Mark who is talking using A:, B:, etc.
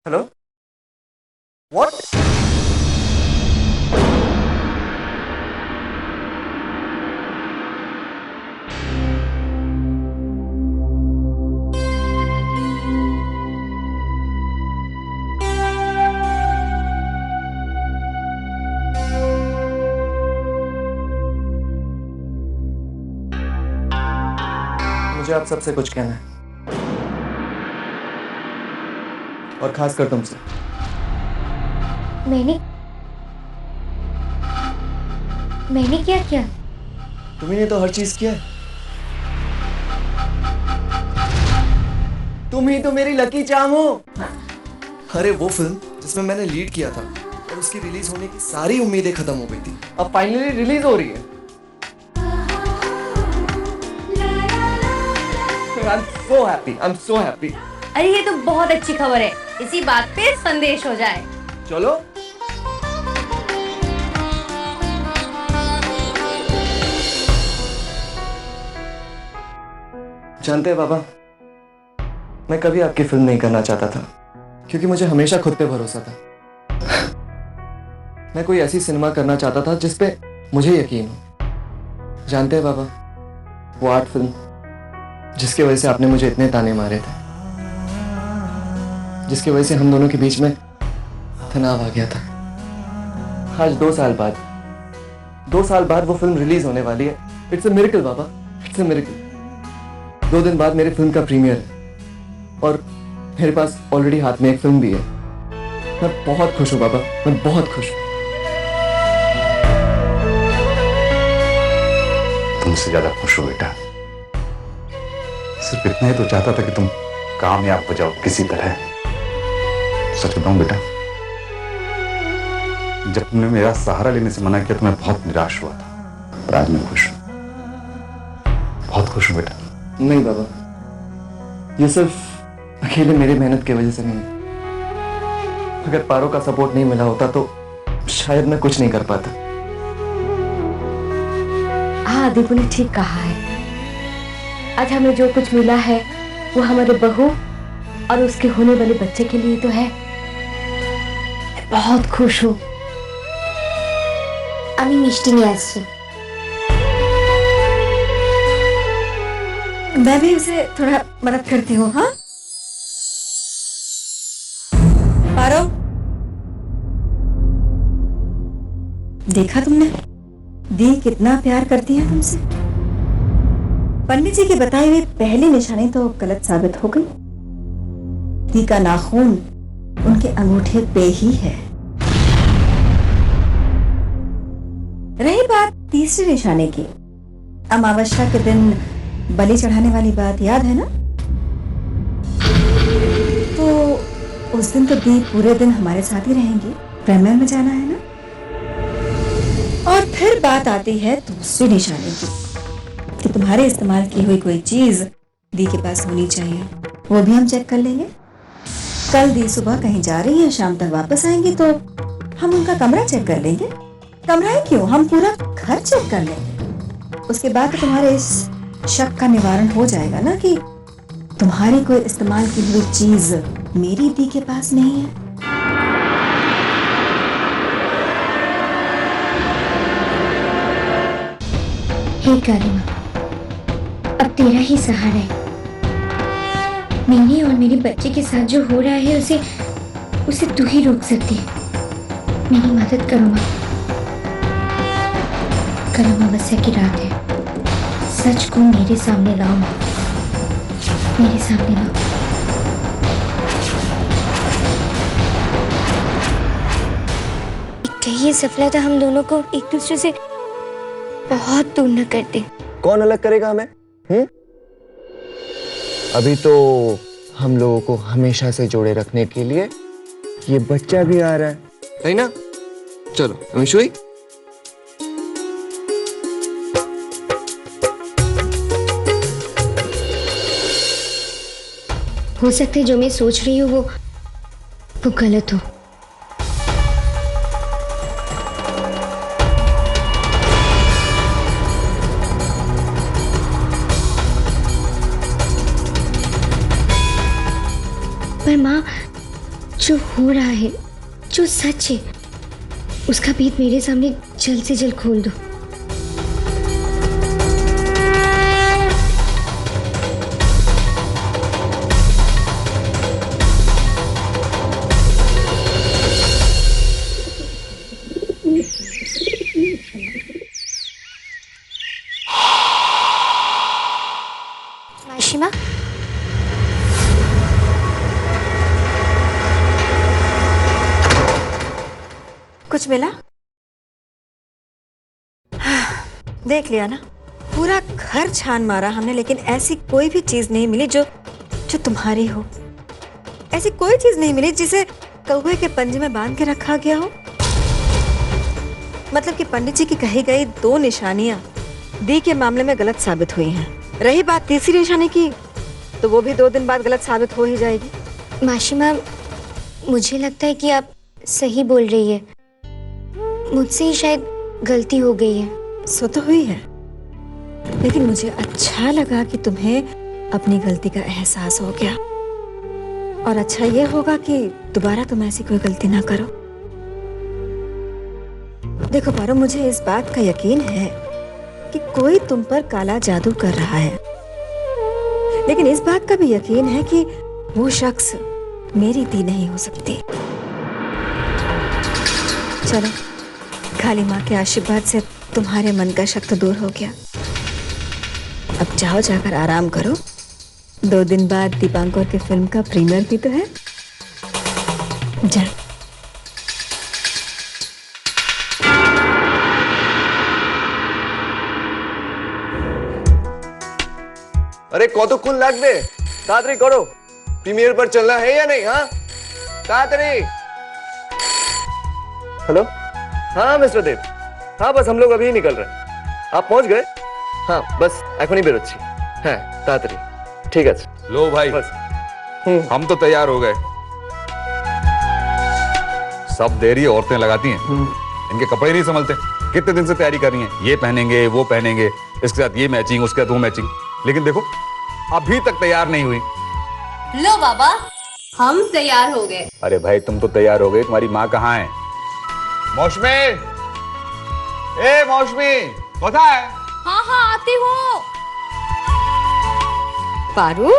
A: Hello. What? मुझे आप सबसे कुछ कहना है, और खासकर तुमसे।
B: मैंने मैंने क्या किया?
A: तुम्ही ने तो हर चीज किया है। तुम ही तो मेरी लकी चार्म हो। अरे वो फिल्म जिसमें मैंने लीड किया था और उसकी रिलीज होने की सारी उम्मीदें खत्म हो गई थी, अब फाइनली रिलीज हो रही है। I'm so happy. I'm so happy.
B: अरे ये तो बहुत अच्छी खबर है। इसी बात पे संदेश हो जाए।
A: चलो। जानते हैं बाबा, मैं कभी आपकी फिल्म नहीं करना चाहता था, क्योंकि मुझे हमेशा खुद पे भरोसा था। मैं कोई ऐसी सिनेमा करना चाहता था जिस पे मुझे यकीन हो। जानते हैं बाबा, वो आर्ट फिल्म जिसकी वजह से आपने मुझे इतने ताने मारे थे, जिसकी वजह से हम दोनों के बीच में तनाव आ गया था, आज 2 साल बाद वो फिल्म रिलीज होने वाली है। It's a miracle Baba, it's a miracle. 2 दिन बाद मेरी फिल्म का प्रीमियर है और मेरे पास ऑलरेडी हाथ में एक फिल्म भी है। मैं बहुत खुश हूँ बाबा, मैं बहुत खुश हूँ।
C: तुमसे ज्यादा खुश हो बेटा। सिर्फ इतना ही तो चाहता था कि तुम कामयाब हो जाओ किसी तरह। सच बताऊं बेटा, जब तुमने मेरा सहारा लेने से मना किया तो मैं बहुत निराश हुआ था, पर आज मैं खुश हूं, बहुत खुश हूं बेटा।
A: नहीं बाबा, ये सिर्फ अकेले मेरी मेहनत की वजह से नहीं है। अगर पारो का सपोर्ट नहीं मिला होता तो शायद मैं कुछ नहीं कर पाता।
B: हाँ, दीपू ने ठीक कहा है। आज हमें जो कुछ मिला है वो हमारे बहू और उसके होने वाले बच्चे के लिए तो है। मैं बहुत खुश हूँ।
D: আমি মিষ্টি নিয়ে আসছি।
E: मैं भी उसे थोड़ा मदद करती हूँ। हाँ पारो, देखा तुमने दी कितना प्यार करती है तुमसे। पंडित जी के बताए हुए पहली निशानी तो गलत साबित हो गई। दी का नाखून उनके अंगूठे पे ही है। रही बात तीसरी निशाने की, अमावस्या के दिन बलि चढ़ाने वाली बात याद है ना? तो उस दिन तो दी पूरे दिन हमारे साथ ही रहेंगी। प्रेमर में जाना है ना। और फिर बात आती है दूसरी निशाने की, कि तुम्हारे इस्तेमाल की हुई कोई चीज दी के पास होनी चाहिए। वो भी हम चेक कर लेंगे। कल दी सुबह कहीं जा रही है, शाम तक वापस आएंगी तो हम उनका कमरा चेक कर लेंगे। कमरा ही क्यों, हम पूरा घर चेक कर लेंगे। उसके बाद तो तुम्हारे इस शक का निवारण हो जाएगा ना कि तुम्हारी कोई इस्तेमाल की हुई चीज मेरी दी के पास नहीं है।
D: हे करीमा, अब तेरा ही सहारा है। मेरे और मेरे बच्चे के साथ जो हो रहा है उसे तू ही रोक सकती है। मेरी मदद करो माँ। कल अमावस्या की रात है। सच को मेरे सामने लाओ माँ, मेरे सामने लाओ। कहीं सफलता हम दोनों को एक दूसरे से बहुत दूर न कर दे।
F: कौन अलग करेगा हमें? अभी तो हम लोगों को हमेशा से जोड़े रखने के लिए ये बच्चा भी आ रहा है।
A: नहीं ना? चलो अमिशुई।
D: हो सकता है जो मैं सोच रही हूँ वो गलत हो। पर माँ, जो हो रहा है, जो सच है, उसका भेद मेरे सामने जल्द से जल्द खोल दो। माशिमा,
E: कुछ मिला? देख लिया ना, पूरा घर छान मारा हमने, लेकिन ऐसी कोई भी चीज नहीं मिली जो जो तुम्हारी हो। ऐसी कोई चीज नहीं मिली जिसे कौवे के पंजे में बांध के रखा गया हो। मतलब कि पंडित जी की कही गई 2 निशानियां दी के मामले में गलत साबित हुई हैं। रही बात तीसरी निशानी की, तो वो भी 2 दिन बाद गलत साबित हो ही जाएगी।
D: माशिमा, मुझे लगता है कि आप सही बोल रही है। मुझसे ही शायद गलती हो गई है।
E: सो तो हुई है, लेकिन मुझे अच्छा लगा कि तुम्हें अपनी गलती का एहसास हो गया। और अच्छा ये होगा कि दोबारा तुम ऐसी कोई गलती ना करो। देखो पारो, मुझे इस बात का यकीन है कि कोई तुम पर काला जादू कर रहा है, लेकिन इस बात का भी यकीन है कि वो शख्स मेरी दी नहीं हो सकती। चलो, काली माँ के आशीर्वाद से तुम्हारे मन का शक तो दूर हो गया। अब जाओ, जाकर आराम करो। 2 दिन बाद दीपांकर के फिल्म का प्रीमियर भी तो है। जा।
A: अरे কতক্ষণ লাগবে? তাড়াতাড়ি করো, প্রিমিয়ার पर चलना है या नहीं? हाँ, ताड़ाताड़ी। हेलो, हाँ मिस्टर देव, हाँ बस हम लोग अभी ही निकल रहे हैं। आप पहुंच गए? हाँ बस एखोनी बेरोচ্ছি। हाँ ताड़ाताड़ी, ठीक है।
C: लो भाई,
A: बस
C: हम तो तैयार हो गए। सब देरी औरतें लगाती हैं, इनके कपड़े नहीं संभलते। कितने दिन से तैयारी कर रही हैं, ये पहनेंगे वो पहनेंगे, इसके साथ ये मैचिंग, उसके साथ वो मैचिंग, लेकिन देखो अभी तक तैयार नहीं हुई।
B: लो बाबा, हम तैयार हो गए।
C: अरे भाई तुम तो तैयार हो गए, तुम्हारी माँ कहाँ है? मौसमी, ए मौसमी, कथा है?
B: हाँ हाँ आती हूँ। पारू,